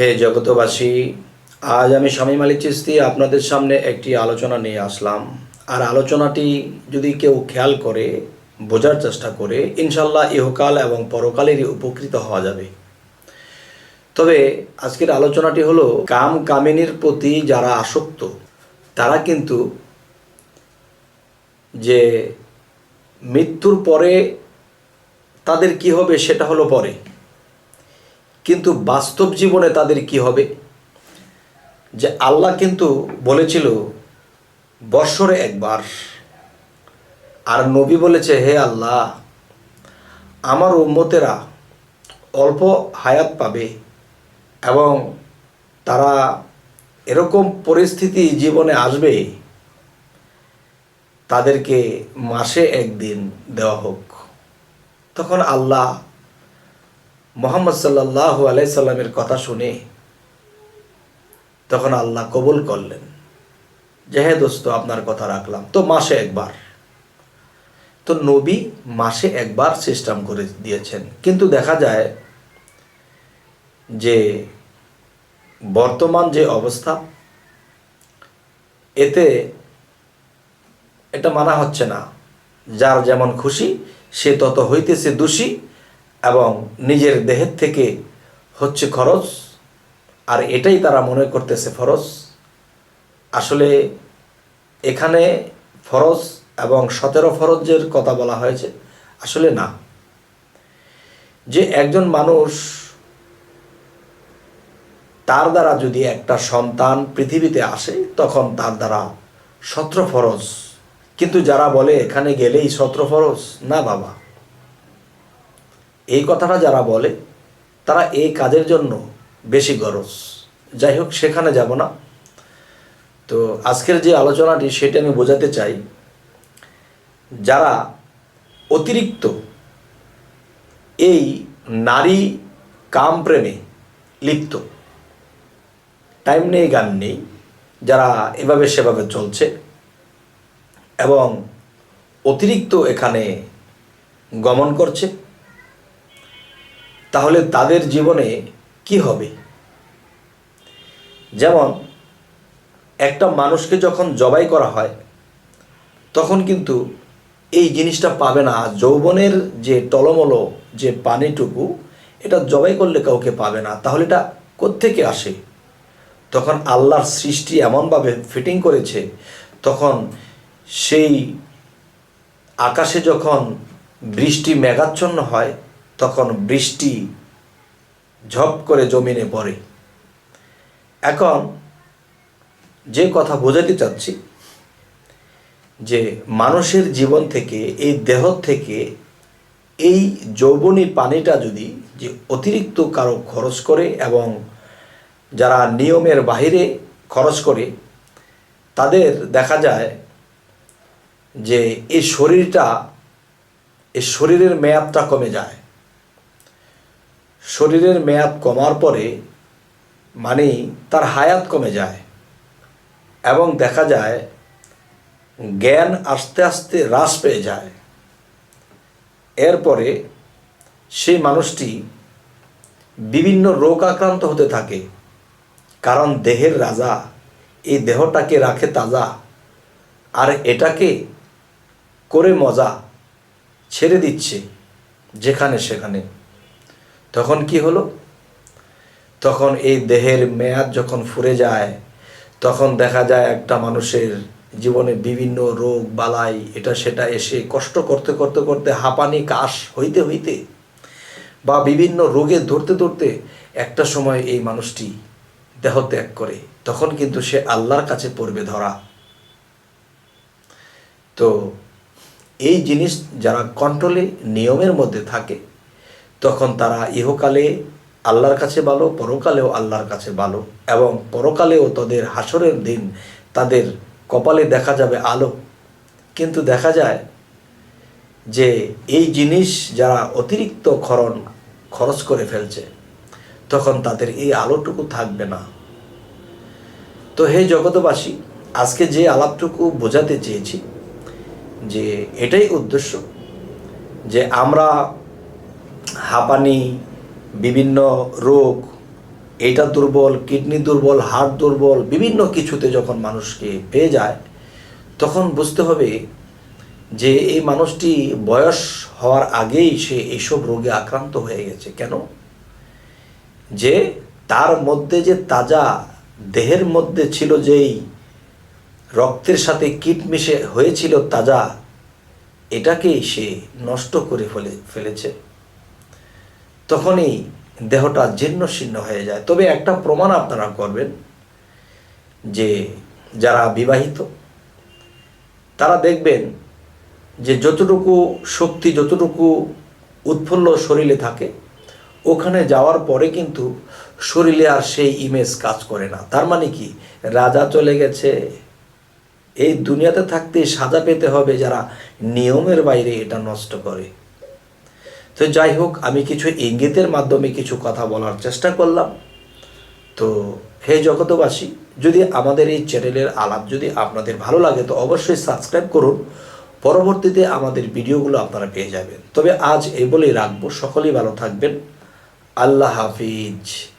হে জগতবাসী, আজ আমি শামীম আলী চিশতি আপনাদের সামনে একটি আলোচনা নিয়ে আসলাম। আর আলোচনাটি যদি কেউ খেয়াল করে বোঝার চেষ্টা করে, ইনশাল্লাহ ইহকাল এবং পরকালেরই উপকৃত হওয়া যাবে। তবে আজকের আলোচনাটি হলো কাম কামিনীর প্রতি যারা আসক্ত তারা কিন্তু যে মৃত্যুর পরে তাদের কি হবে সেটা হলো পরে, কিন্তু বাস্তব জীবনে তাদের কি হবে, যে আল্লাহ কিন্তু বলেছিল বৎসরে একবার, আর নবী বলেছে হে আল্লাহ আমার উম্মতেরা অল্প হায়াত পাবে এবং তারা এরকম পরিস্থিতি জীবনে আসবে তাদেরকে মাসে একদিন দেওয়া হোক। তখন আল্লাহ মুহাম্মদ সাল্লাল্লাহু আলাইহি সাল্লামের কথা শুনে তখন আল্লাহ কবুল করলেন যে হে দোস্ত আপনার কথা রাখলাম, তো মাসে একবার। তো নবী মাসে একবার সিস্টেম করে দিয়েছেন, কিন্তু দেখা যায় যে বর্তমান যে অবস্থা এতে এটা মানা হচ্ছে না। যার যেমন খুশি সে তত হইতেছে দোষী এবং নিজের দেহের থেকে হচ্ছে খরচ, আর এটাই তারা মনে করতেছে ফরজ। আসলে এখানে ফরজ এবং 17 ফরজের কথা বলা হয়েছে, আসলে না। যে একজন মানুষ তার দ্বারা যদি একটা সন্তান পৃথিবীতে আসে তখন তার দ্বারা 17 ফরজ, কিন্তু যারা বলে এখানে গেলেই 17 ফরজ, না বাবা, এই কথাটা যারা বলে তারা এই কাজের জন্য বেশি গরজ। যাই হোক, সেখানে যাব না। তো আজকের যে আলোচনাটি সেটা আমি বোঝাতে চাই, যারা অতিরিক্ত এই নারী কাম প্রেমে লিপ্ত, টাইম নেই গান নেই, যারা এভাবে সেভাবে চলছে এবং অতিরিক্ত এখানে গমন করছে, তাহলে তাদের জীবনে কি হবে? যেমন একটা মানুষকে যখন জবাই করা হয় তখন কিন্তু এই জিনিসটা পাবে না। যৌবনের যে টলমলো যে পানিটুকু, এটা জবাই করলে কাউকে পাবে না। তাহলে এটা কোত্থেকে আসে? তখন আল্লাহর সৃষ্টি এমনভাবে ফিটিং করেছে, তখন সেই আকাশে যখন বৃষ্টি মেঘাচ্ছন্ন হয় তখন বৃষ্টি ঝপ করে জমিনে পড়ে। এখন যে কথা বোঝাতে চাচ্ছি, যে মানুষের জীবন থেকে, এই দেহ থেকে এই যৌবনী পানিটা যদি যে অতিরিক্ত কারো খরচ করে এবং যারা নিয়মের বাহিরে খরচ করে, তাদের দেখা যায় যে এই শরীরের মেয়াদটা কমে যায়। শরীরের মেয়াদ কমার পরে মানে তার হায়াত কমে যায় এবং দেখা যায় জ্ঞান আস্তে আস্তে হ্রাস পেয়ে যায়। এরপরে সেই মানুষটি বিভিন্ন রোগ আক্রান্ত হতে থাকে, কারণ দেহের রাজা এই দেহটাকে রাখে তাজা, আর এটাকে করে মজা ছেড়ে দিচ্ছে যেখানে সেখানে। তখন কি হলো? তখন এই দেহের মেয়াদ যখন ফুরে যায় তখন দেখা যায় একটা মানুষের জীবনে বিভিন্ন রোগ বালাই এটা সেটা এসে কষ্ট করতে করতে করতে হাঁপানি কাশ হইতে হইতে বা বিভিন্ন রোগে ধরতে ধরতে একটা সময় এই মানুষটি দেহ ত্যাগ করে। তখন কিন্তু সে আল্লাহর কাছে পড়বে ধরা। তো এই জিনিস যারা কন্ট্রোলে নিয়মের মধ্যে থাকে তখন তারা ইহকালে আল্লাহর কাছে ভালো, পরকালেও আল্লাহর কাছে ভালো, এবং পরকালেও তাদের হাসরের দিন তাদের কপালে দেখা যাবে আলো। কিন্তু দেখা যায় যে এই জিনিস যারা অতিরিক্ত খরচ করে ফেলছে তখন তাদের এই আলোটুকু থাকবে না। তো হে জগতবাসী, আজকে যে আলাপটুকু বোঝাতে চেয়েছি যে এটাই উদ্দেশ্য, যে আমরা হাঁপানি, বিভিন্ন রোগ এটা দুর্বল, কিডনি দুর্বল, হার্ট দুর্বল, বিভিন্ন কিছুতে যখন মানুষকে পেয়ে যায়, তখন বুঝতে হবে যে এই মানুষটি বয়স হওয়ার আগেই সে এইসব রোগে আক্রান্ত হয়ে গেছে। কেন? যে তার মধ্যে যে তাজা দেহের মধ্যে ছিল, যেই রক্তের সাথে কীট মিশে হয়েছিল তাজা, এটাকেই সে নষ্ট করে ফেলেছে। তখনই দেহটা জীর্ণ শীর্ণ হয়ে যায়। তবে একটা প্রমাণ আপনারা করবেন যে যারা বিবাহিত তারা দেখবেন যে যতটুকু শক্তি, যতটুকু উৎফুল্ল শরীরে থাকে, ওখানে যাওয়ার পরে কিন্তু শরীরে আর সেই ইমেজ কাজ করে না। তার মানে কি? রাজা চলে গেছে। এই দুনিয়াতে থাকতে সাজা পেতে হবে যারা নিয়মের বাইরে এটা নষ্ট করে। তো যাই হোক, আমি কিছু ইঙ্গিতের মাধ্যমে কিছু কথা বলার চেষ্টা করলাম। তো হে জগতবাসী, যদি আমাদের এই চ্যানেলের আলাপ যদি আপনাদের ভালো লাগে তো অবশ্যই সাবস্ক্রাইব করুন। পরবর্তীতে আমাদের ভিডিওগুলো আপনারা পেয়ে যাবেন। তবে আজ এই বলেই রাখবো, সকলেই ভালো থাকবেন। আল্লাহ হাফিজ।